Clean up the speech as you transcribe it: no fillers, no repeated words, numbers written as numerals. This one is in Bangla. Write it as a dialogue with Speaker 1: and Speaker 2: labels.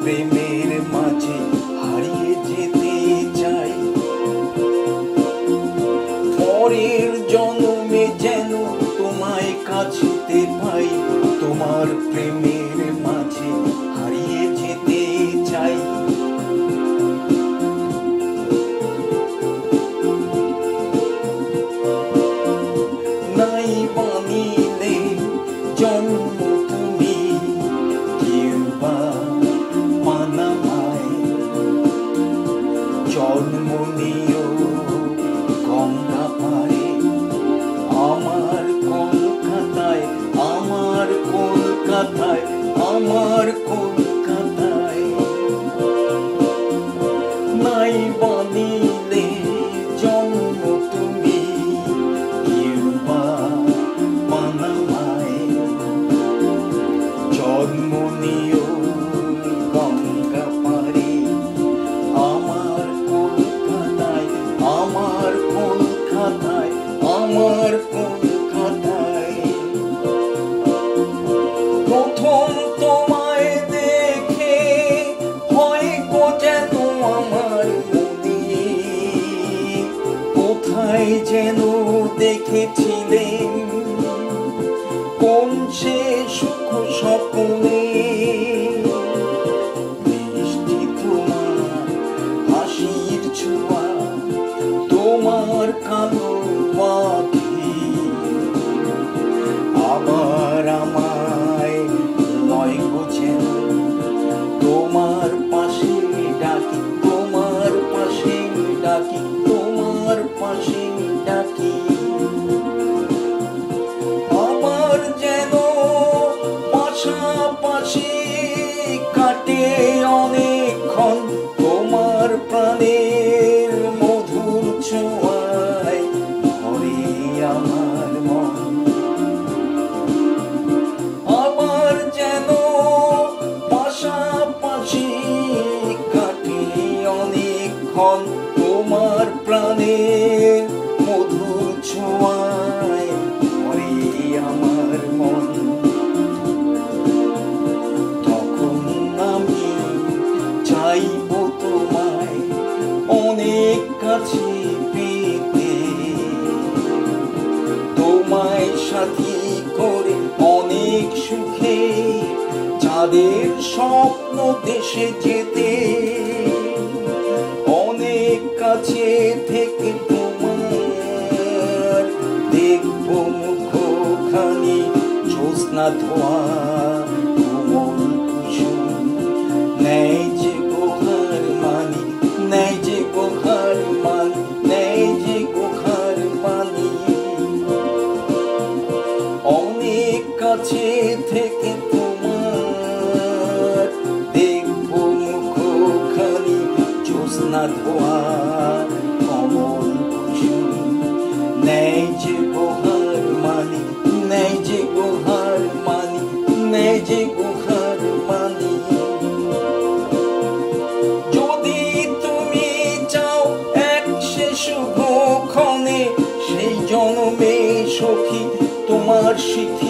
Speaker 1: প্রেমের মাঝে হারিয়ে যেতে চাই। পরের জন্মে যেন তোমায় কাছেতে পাই, তোমার প্রেমের মাঝে হারিয়ে যেতে চাই। নাই বানিলে জন্ম তুমি, কেউ বা পানামায় জন্ম নিও গঙ্গা পারে। আমার কলকাতায়, আমার কলকাতায়, আমার কলকাতায়। নাই বানিলে জন্ম তুমি, কেউ বা পানামায় জন্ম নিও গঙ্গা পারে। আমার কলকাতায়, আমার কলকাতায়, আমার কলকাতায়। প্রথম তোমায় দেখে হয় গো যেন আমার মনে, কোথায় যেন দেখেছিলেন কোন সে সুখ স্বপ্নে। মিষ্টি তোমার হাসির ছোঁয়া, তোমার কালো আঁখি আবার আমায় লয় গো যেন তোমার পাশে ডাকি, তোমার পাশে ডাকি, তোমার পাশে ডাকি। আবার যেন পাশাপাশি কাটে অনেকক্ষণ তোমার প্রাণের মধুর ছোঁয়ায় ভরে আমার মন। আবার যেন পাশাপাশি কাটে অনেকক্ষণ তোমার প্রাণের মধুর ছোঁয়ায় ভরে আমার মন। তখন আমি চাইব তোমায় অনেক কাছে পেতে, তোমায় সাথী করে অনেক সুখে যাদের স্বপ্ন দেশে যেতে। অনেক কাছে থেকে তোমার দেখবো মুখখানি জ্যোৎস্না ধোয়া কোমল কুসুম। নেই যে গোহার মানি, নেই যে গোহার মানি, নেই যে গোহার মানি। অনেক কাছে থেকে তোমার দেখবো মুখখানি জ্যোৎস্না ধোয়া কমল কুসুম। নেই যে গোহার মানি, নেই যে গোহার মানি, নেই যে গোহার মানি। যদি তুমি চাও এক সে শুভ ক্ষণে সেই জন্মে সখী তোমার স্মৃতি